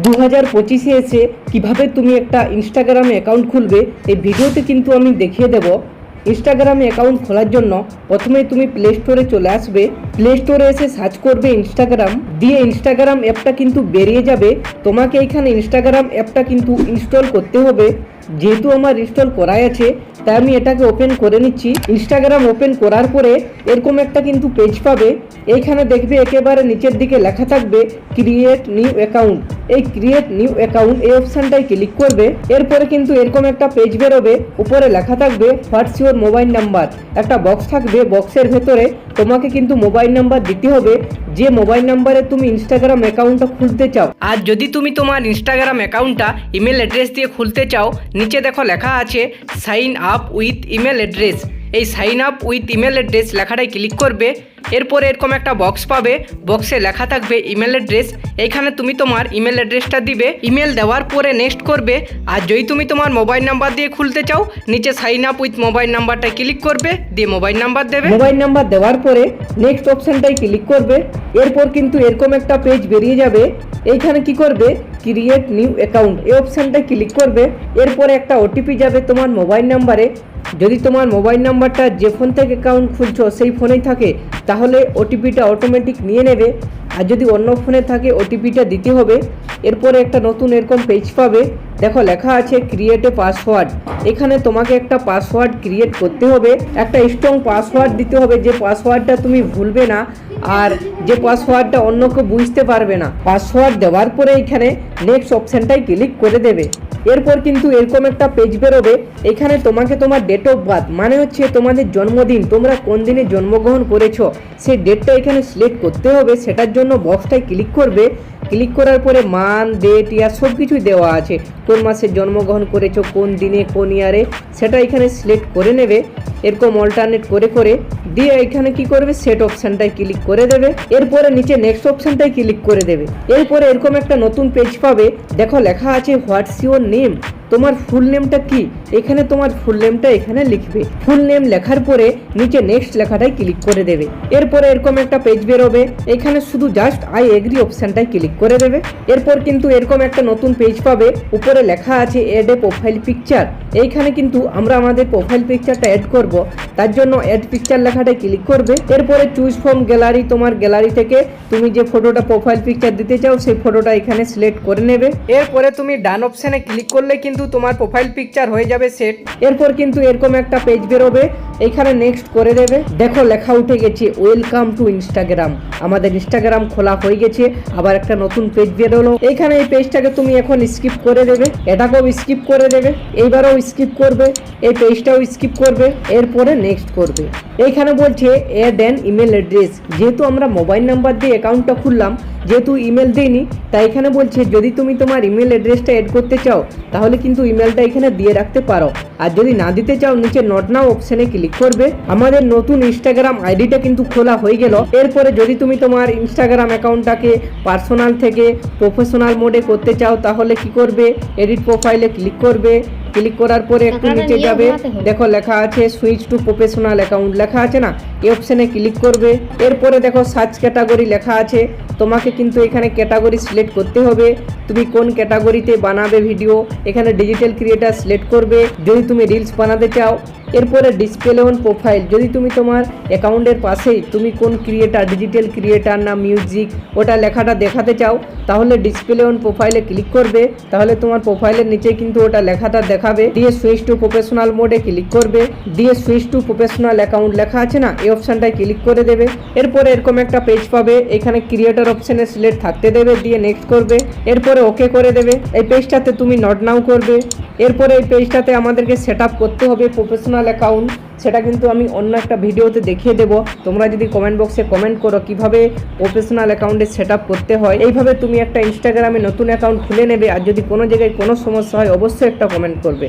2025-এ এসে কিভাবে তুমি একটা ইনস্টাগ্রামে অ্যাকাউন্ট খুলবে এই ভিডিওতে কিন্তু আমি দেখিয়ে দেব। ইনস্টাগ্রামে অ্যাকাউন্ট খোলার জন্য প্রথমেই তুমি প্লে স্টোরে চলে আসবে। প্লে স্টোরে এসে সার্চ করবে ইনস্টাগ্রাম, দিয়ে ইনস্টাগ্রাম অ্যাপটা কিন্তু বেরিয়ে যাবে। তোমাকে এখানে ইনস্টাগ্রাম অ্যাপটা কিন্তু ইনস্টল করতে হবে। যেহেতু আমার ইনস্টল করাই আছে তাই আমি এটাকে ওপেন করে নিচ্ছি। ইনস্টাগ্রাম ওপেন করার পরে এরকম একটা কিন্তু পেজ পাবে। এইখানে দেখবে একেবারে নিচের দিকে লেখা থাকবে ক্রিয়েট নিউ অ্যাকাউন্ট। এই ক্রিয়েট নিউ অ্যাকাউন্ট এই অপশানটায় ক্লিক করবে। এরপরে কিন্তু এরকম একটা পেজ বেরোবে, উপরে লেখা থাকবে হোয়াটস ইউর মোবাইল নাম্বার। একটা বক্স থাকবে, বক্সের ভেতরে তোমাকে কিন্তু মোবাইল নাম্বার দিতে হবে, যে মোবাইল নাম্বারে তুমি ইনস্টাগ্রাম অ্যাকাউন্টটা খুলতে চাও। আর যদি তুমি তোমার ইনস্টাগ্রাম অ্যাকাউন্টটা ইমেল অ্যাড্রেস দিয়ে খুলতে চাও, নিচে দেখো লেখা আছে sign up with email address. এই sign up with email address লেখাটায় ক্লিক করবে। এরপরে এরকম একটা বক্স পাবে, বক্সে লেখা থাকবে ইমেল অ্যাড্রেস। এইখানে তুমি তোমার ইমেল অ্যাড্রেসটা দিবে। ইমেল দেওয়ার পরে নেক্সট করবে। আর যদি তুমি তোমার মোবাইল নাম্বার দিয়ে খুলতে চাও, নিচে সাইন আপ উইথ মোবাইল নাম্বারটায় ক্লিক করবে, দিয়ে মোবাইল নাম্বার দেবে। মোবাইল নাম্বার দেওয়ার পরে নেক্সট অপশানটায় ক্লিক করবে। এরপর কিন্তু এরকম একটা পেজ বেরিয়ে যাবে। এইখানে কি করবে ক্রিয়েট নিউ অ্যাকাউন্ট এই অপশানটায় ক্লিক করবে। এরপরে একটা ওটিপি যাবে তোমার মোবাইল নাম্বারে। যদি তোমার মোবাইল নাম্বারটা যে ফোন থেকে অ্যাকাউন্ট খুলছো সেই ফোনেই থাকে তাহলে ওটিপিটা অটোমেটিক নিয়ে নেবে। আর যদি অন্য ফোনে থাকে ওটিপিটা দিতে হবে। এরপরে একটা নতুন এরকম পেজ পাবে, দেখো লেখা আছে ক্রিয়েট এ পাসওয়ার্ড। এখানে তোমাকে একটা পাসওয়ার্ড ক্রিয়েট করতে হবে, একটা স্ট্রং পাসওয়ার্ড দিতে হবে, যে পাসওয়ার্ডটা তুমি ভুলবে না আর যে পাসওয়ার্ডটা অন্য কেউ বুঝতে পারবে না। পাসওয়ার্ড দেওয়ার পরে এখানে নেক্সট অপশানটাই ক্লিক করে দেবে। এরপর কিন্তু এরকম একটা পেজ বেরোবে। এখানে তোমাকে তোমার ডেট অফ বার্থ মানে হচ্ছে তোমাদের জন্মদিন, তোমরা কোন দিনে জন্মগ্রহণ করেছো সেই ডেটটা এখানে সিলেক্ট করতে হবে। সেটার জন্য বক্সটায় ক্লিক করবে। ক্লিক করার পরে মান, ডেট, ইয়ার সব কিছুই দেওয়া আছে, কোন মাসে জন্মগ্রহণ করেছো, কোন দিনে, কোন ইয়ারে, সেটা এখানে সিলেক্ট করে নেবে। এরকম অল্টারনেট করে করে দিয়ে এখানে কি করবে সেট অপশানটায় ক্লিক করে দেবে। এরপরে নিচে নেক্সট অপশানটায় ক্লিক করে দেবে। এরপরে এরকম একটা নতুন পেজ পাবে, দেখো লেখা আছে হোয়াটস ইউর নেম। তোমার ফুল নেমটা কি, এখানে তোমার ফুল নেমটা এখানে লিখবে। ফুল নেম লেখার পরে নিচে নেক্সট লেখাটায় ক্লিক করে দেবে। এরপরে এরকম একটা পেজ বেরোবে, এখানে শুধু জাস্ট আই এগ্রি অপশানটায় ক্লিক করে দেবে। এরপর কিন্তু এরকম একটা নতুন পেজ পাবে, উপরে লেখা আছে এড এ প্রোফাইল পিকচার। এইখানে কিন্তু আমরা আমাদের প্রোফাইল পিকচারটা অ্যাড করব, তার জন্য অ্যাড পিকচার লেখাটায় ক্লিক করবে। এরপরে চুজ ফ্রম গ্যালারি, তোমার গ্যালারি থেকে তুমি যে ফটোটা প্রোফাইল পিকচার দিতে চাও সেই ফটোটা এখানে সিলেক্ট করে নেবে। এরপরে তুমি ডান অপশানে ক্লিক করলে কিন্তু তোমার প্রোফাইল পিকচার হয়ে যাবে সেট। এরপর কিন্তু এরকম একটা পেজ বেরোবে, এখানে নেক্সট করে দেবে। দেখো লেখা উঠে গেছে ওয়েলকাম টু ইনস্টাগ্রাম। আমাদের ইনস্টাগ্রাম খোলা হয়ে গেছে, আবার একটা নতুন পেজ বেরোলো। এইখানে এই পেজটাকে তুমি এখন স্কিপ করে দেবে, এটাকেও স্কিপ করে দেবে, এইবারও স্কিপ করবে, এই পেজটাও স্কিপ করবে, এরপরে নেক্সট করবে। এইখানে বলছে অ্যাড অ্যান ইমেল অ্যাড্রেস। যেহেতু আমরা মোবাইল নাম্বার দিয়ে অ্যাকাউন্টটা খুললাম, যেহেতু ইমেল দিইনি, তাই এখানে বলছে যদি তুমি তোমার ইমেল অ্যাড্রেসটা অ্যাড করতে চাও তাহলে কিন্তু ইমেলটা এখানে দিয়ে রাখতে পারো। আর যদি না দিতে চাও নিচে নট নাও অপশানে ক্লিক করবে। আমাদের নতুন ইনস্টাগ্রাম আইডিটা কিন্তু খোলা হয়ে গেল। এরপরে যদি তুমি তোমার ইনস্টাগ্রাম অ্যাকাউন্টটাকে পার্সোনাল থেকে প্রফেশনাল মোডে করতে চাও তাহলে কি করবে এডিট প্রোফাইলে ক্লিক করবে। ক্লিক করার পরে একটু নিচে যাবে, দেখো লেখা আছে সুইচ টু প্রফেশনাল অ্যাকাউন্ট লেখা আছে না, এই অপশানে ক্লিক করবে। এরপরে দেখো সার্চ ক্যাটাগরি লেখা আছে, তোমাকে কিন্তু এখানে ক্যাটাগরি সিলেক্ট করতে হবে, তুমি কোন ক্যাটাগরিতে বানাবে ভিডিও। এখানে ডিজিটাল ক্রিয়েটার সিলেক্ট করবে যদি তুমি রিলস বানাতে চাও। এরপরে ডিসপ্লে অন প্রোফাইল, যদি তুমি তোমার অ্যাকাউন্টের পাশেই তুমি কোন ক্রিয়েটার, ডিজিটাল ক্রিয়েটার না মিউজিক, ওটা লেখাটা দেখাতে চাও তাহলে ডিসপ্লে অন প্রোফাইলে ক্লিক করবে, তাহলে তোমার প্রোফাইলের নিচে কিন্তু ওটা লেখাটা দেখাবে। দিয়ে সুইচ টু প্রফেশনাল মোডে ক্লিক করবে, দিয়ে সুইচ টু প্রফেশনাল অ্যাকাউন্ট লেখা আছে না এই অপশানটায় ক্লিক করে দেবে। এরপরে এরকম একটা পেজ পাবে, এখানে ক্রিয়েটার অপশানে সিলেক্ট থাকতে দেবে, দিয়ে নেক্সট করবে। এরপরে ওকে করে দেবে। এই পেজটাতে তুমি নট নাও করবে। এরপরে এই পেজটাতে আমাদেরকে সেট আপ করতে হবে প্রফেশনাল অ্যাকাউন্ট, সেটা কিন্তু আমি অন্য একটা ভিডিওতে দেখিয়ে দেবো। তোমরা যদি কমেন্ট বক্সে কমেন্ট করো কিভাবে প্রফেশনাল অ্যাকাউন্টে সেট আপ করতে হয়, এইভাবে তুমি একটা ইনস্টাগ্রামে নতুন অ্যাকাউন্ট খুলে নেবে। আর যদি কোনো জায়গায় কোনো সমস্যা হয় অবশ্যই একটা কমেন্ট করবে।